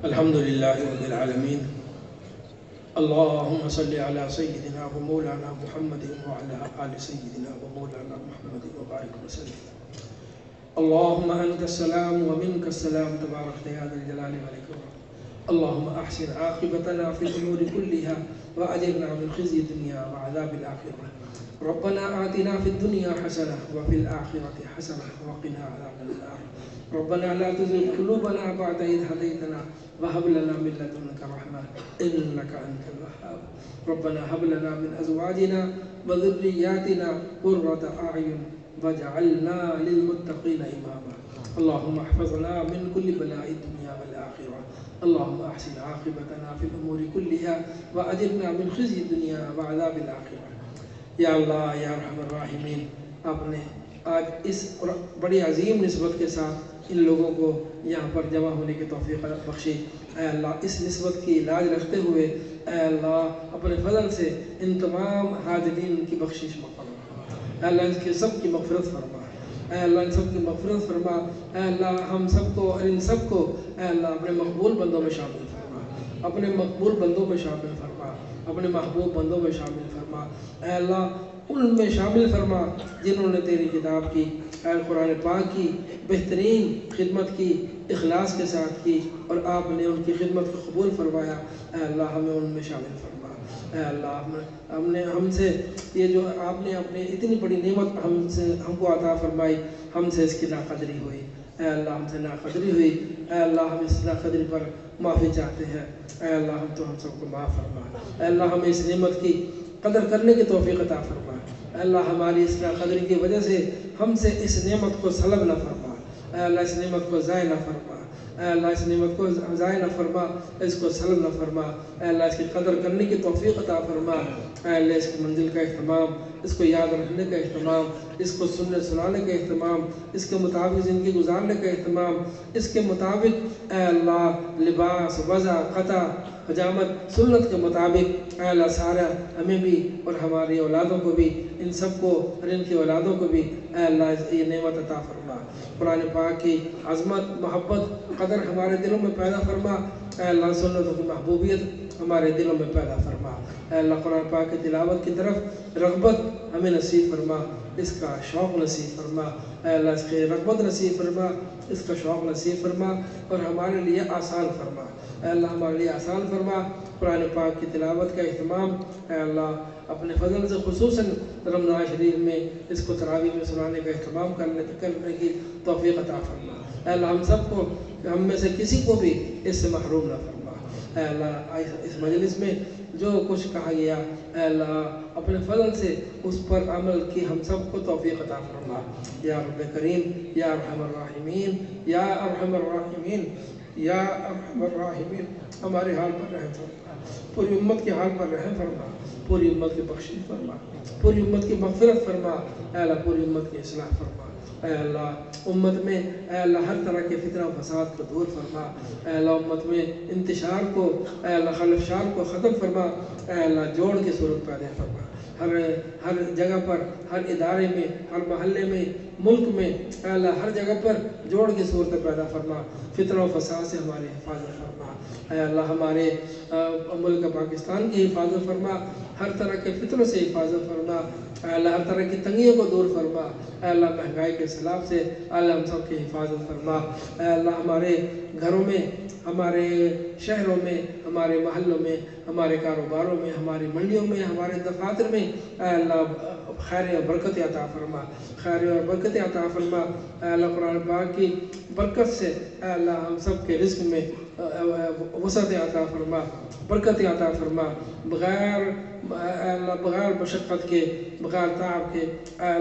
الحمد للہ رب العالمین اللہم صلی علی سیدنا و مولانا محمد وعلی آل سیدنا و مولانا محمد وبارک وسلم اللہم انت السلام و منک السلام تبارک یا ذا الجلال والاکرام اللہم احسن عاقبتنا فی الامور کلها واجرنا من خزي الدنيا وعذاب الآخرة ربنا آتنا في الدنيا حسنة وفي الآخرة حسنة وقنا عذاب النار ربنا لا تزغ قلوبنا بعد إذ هديتنا وهب لنا من لدنك رحمة إنك أنت الوهاب ربنا هب لنا من أزواجنا وذرياتنا قرة أعين واجعلنا للمتقين إماما اللهم احفظنا من كل بلاء الدنيا والآخرة اللهم احسن عاقبتنا في الأمور كلها وأجرنا من خزي الدنيا وعذاب الآخرة یا اللہ یا ارحم الراحمین، آپ نے آج اس بڑی عظیم نسبت کے ساتھ ان لوگوں کو یہاں پر جمع ہونے کی توفیق بخشی۔ اے اللہ اس نسبت کی لاج رکھتے ہوئے اے اللہ اپنے فضل سے ان تمام حاضرین کی بخشش فرما، اے اللہ ان کی سب کی مغفرت فرما، اے اللہ ان سب کی مغفرت فرما، اے اللہ ہم سب کو اور ان سب کو اے اللہ اپنے مقبول بندوں میں شامل فرما، اپنے مقبول بندوں میں شامل فرما، اپنے محبوب بندوں میں شامل فرما، اے اللہ ان میں شامل فرما جنہوں نے تیری کتاب کی اے قرآن پاک کی بہترین خدمت کی، اخلاص کے ساتھ کی، اور آپ نے ان کی خدمت کو قبول فرمایا۔ اے اللہ ہمیں ان میں شامل فرما۔ اے اللہ ہم سے یہ جو آپ نے اپنی اتنی بڑی نعمت ہم کو عطا فرمائی، ہم سے اس کی ناقدری ہوئی، اے اللہ ہم سے ناقدری ہوئی، اے اللہ ہم اس ناقدری پر معافی چاہتے ہیں، اے اللہ ہم سب کو معاف فرما، اے اللہ ہمیں اس نعمت کی قدر کرنے کی توفیق عطا فرما، اے اللہ ہماری اس ناقدری کی وجہ سے ہم سے اس نعمت کو سلب نہ فرما، اے اللہ اس نعمت کو ضائع نہ فرما، اے اللہ اس نعمت کو ضائع نہ فرما، اس کو سلب نہ فرما، اے اللہ اس کی قدر کرنے کی توفیق عطا فرما، اے اللہ اس کی منزل کا اہتمام، اس کو یاد رکھنے کا اہتمام، اس کو سننے سنانے کا اہتمام، اس کے مطابق زندگی گزارنے کا اہتمام، اس کے مطابق اے اللہ لباس وضع قطع حجامت سنت کے مطابق اے اللہ سارا ہمیں بھی اور ہماری اولادوں کو بھی، ان سب کو اور ان کی اولادوں کو بھی اے اللہ یہ نعمت عطا فرما۔ قرآن پاک کی عظمت محبت قدر ہمارے دلوں میں پیدا فرما، اے اللہ سنتوں کی محبوبیت ہمارے دلوں میں پیدا فرما، اے اللہ قرآن پاک کی تلاوت کی طرف رغبت ہمیں نصیب فرما، اس کا شوق نصیب فرما، اے اللہ اس کی رغبت نصیب فرما، اس کا شوق نصیب فرما، اور ہمارے لیے آسان فرما، اے اللہ ہمارے لیے آسان فرما قرآن پاک کی تلاوت کا اہتمام، اے اللہ اپنے فضل سے خصوصاً رمضان شریف میں اس کو تراویح میں سنانے کا اہتمام کرنے کی توفیق عطا فرما، اے اللہ ہم سب کو، ہم میں سے کسی کو بھی اس سے محروم نہ فرما، اے اللہ اس مجلس میں جو کچھ کہا گیا اے اللہ اپنے فضل سے اس پر عمل کی ہم سب کو توفیق عطا فرما، یا رب کریم یا ارحم الراحمین یا ارحم الراحمین یا ارحم الراحمین، ہمارے حال پر رحم فرما، پوری امت کے حال پر رحم فرما، پوری امت کی بخشش فرما، پوری امت کی مغفرت فرما، اے اللہ پوری امت کی اصلاح فرما، اے اللہ امت میں اے اللہ ہر طرح کے فتنہ و فساد کو دور فرما، اے اللہ امت میں انتشار کو اے اللہ خلفشار کو ختم فرما، اے اللہ جوڑ کی صورت پیدا فرما، ہر جگہ پر، ہر ادارے میں، ہر محلے میں، ملک میں اے اللہ ہر جگہ پر جوڑ کی صورت پیدا فرما، فتنہ و فساد سے ہماری حفاظت فرما، اے اللہ ہمارے ملک پاکستان کی حفاظت فرما، ہر طرح کے فتنوں سے حفاظت فرما، اے اللہ ہر طرح کی تنگیوں کو دور فرما، اے اللہ مہنگائی کے سیلاب سے اے اللہ ہم سب کی حفاظت فرما، اے اللہ ہمارے گھروں میں، ہمارے شہروں میں، ہمارے محلوں میں، ہمارے کاروباروں میں، ہماری منڈیوں میں، ہمارے دفاتر میں اے اللہ خیر و برکت عطا فرما، خیر و برکت عطا فرما، اے اللہ قرآن پاک کی برکت سے اے اللہ ہم سب کے رزق میں وسعت عطا فرما، برکت عطا فرما، بغیر مشقت کے، بغیر تعب کے اے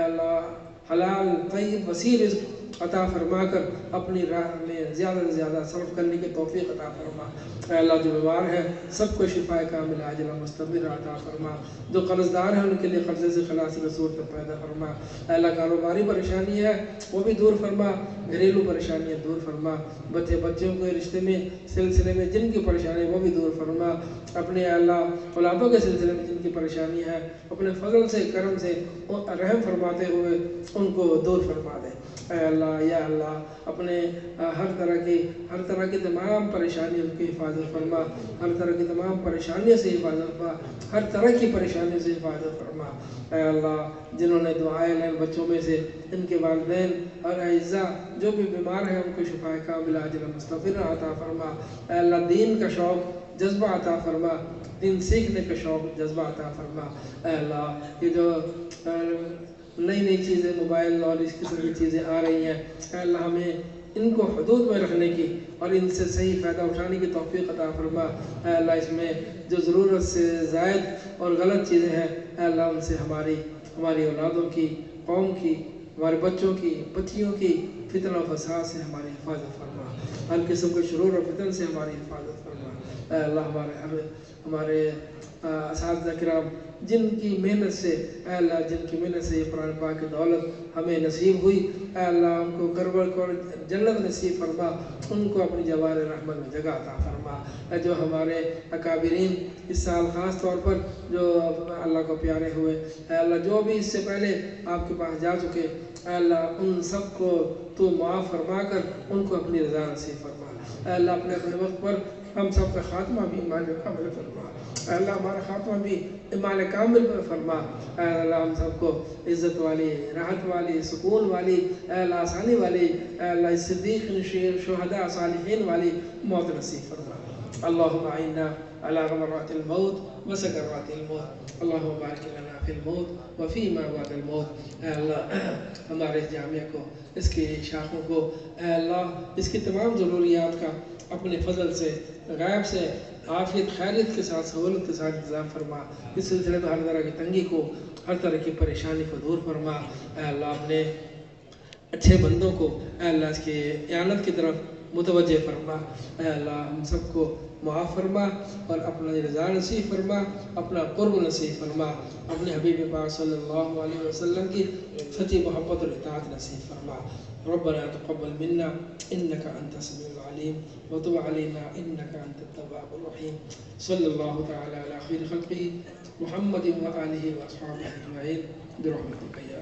اللہ حلال طیب وسیع رزق عطا فرما کر اپنی راہ میں زیادہ سے زیادہ صرف کرنے کی توفیق عطا فرما، اے اللہ جو بیمار ہے سب کو شفا کامل عاجلہ مستمر عطا فرما، جو قرض دار ہیں ان کے لیے قرضے سے خلاصی کی صورت پیدا فرما، اے اللہ کاروباری پریشانی ہے وہ بھی دور فرما، گھریلو پریشانیاں دور فرما، بچوں کے رشتے میں سلسلے میں جن کی پریشانی وہ بھی دور فرما، اپنے اے اللہ اولادوں کے سلسلے میں جن کی پریشانی ہے اپنے فضل سے کرم سے رحم فرماتے ہوئے ان کو دور فرما دے، اے اللہ یا اللہ اپنے ہر طرح کی تمام پریشانیوں کی حفاظت فرما، ہر طرح کی تمام پریشانیوں سے حفاظت فرما، ہر طرح کی پریشانیوں سے حفاظت فرما۔ اے اللہ جنہوں نے دعائیں لیں بچوں میں سے، ان کے والدین اور اعزاء جو بھی بیمار ہیں ان کو شفا کاملہ عاجلہ مستغفرہ عطا فرما۔ اے اللہ دین کا شوق جذبہ عطا فرما، دین سیکھنے کا شوق جذبہ عطا فرما۔ اے اللہ یہ جو نئی چیزیں موبائل اور اس قسم کی چیزیں آ رہی ہیں، اے اللہ ہمیں ان کو حدود میں رکھنے کی اور ان سے صحیح فائدہ اٹھانے کی توفیق عطا فرما۔ اے اللہ اس میں جو ضرورت سے زائد اور غلط چیزیں ہیں، اے اللہ ان سے ہماری اولادوں کی، قوم کی، ہمارے بچوں کی، بچیوں کی فتن و فساد سے ہماری حفاظت فرما، ہر قسم کے شرور و فتن سے ہماری حفاظت فرما۔ اے اللہ ہمارے اساتذہ کرام جن کی محنت سے، اے اللہ جن کی محنت سے یہ قرآن پاک کی دولت ہمیں نصیب ہوئی، اے اللہ ان کو کربل کو جنت نصیب فرما، ان کو اپنی جوار رحمت میں جگہ عطا فرما۔ اے جو ہمارے اکابرین اس سال خاص طور پر جو اللہ کو پیارے ہوئے، اے اللہ جو بھی اس سے پہلے آپ کے پاس جا چکے، اے اللہ ان سب کو تو معاف فرما کر ان کو اپنی رضا نصیب فرما۔ اے اللہ اپنے وقت پر ہم سب کا خاتمہ بھی ایمان کامل فرما۔ اے اللہ ہمارا خاتمہ بھی ایمان کامل پر فرما۔ اے اللہ ہم سب کو عزت والی، راحت والی، سکون والی، اے اللہ آسانی والی، اے اللہ صدیق شہداء صالحین والی موت نصیب فرما۔ اللہم اعنا علی غمرات الموت وسکرات الموت، اللہم بارک لنا فی الموت وفیما بعد الموت۔ اے اللہ ہمارے جامعہ کو، اس کی شاخوں کو، اے اللہ اس کی تمام ضروریات کا اپنے فضل سے، غیب سے عافیت خیریت کے ساتھ، سہولت کے ساتھ انتظام فرما۔ اس سلسلے میں ہر طرح کی تنگی کو، ہر طرح کی پریشانی کو دور فرما۔ اے اللہ اپنے اچھے بندوں کو، اے اللہ اس کی اعانت کی طرف متوجہ فرما۔ اے اللہ ہم سب کو معاف فرما اور اپنا رضا نصیب فرما، اپنا قرب نصیب فرما، اپنے حبیب پاک صلی اللہ علیہ وسلم کی سچی محبت اور اطاعت نصیب فرما۔ ربنا تقبل منا انك انت السميع العليم وتب علينا انك انت التواب الرحيم صلى الله تعالى على خير خلقه محمد وآله واصحابه اجمعين برحمتك يا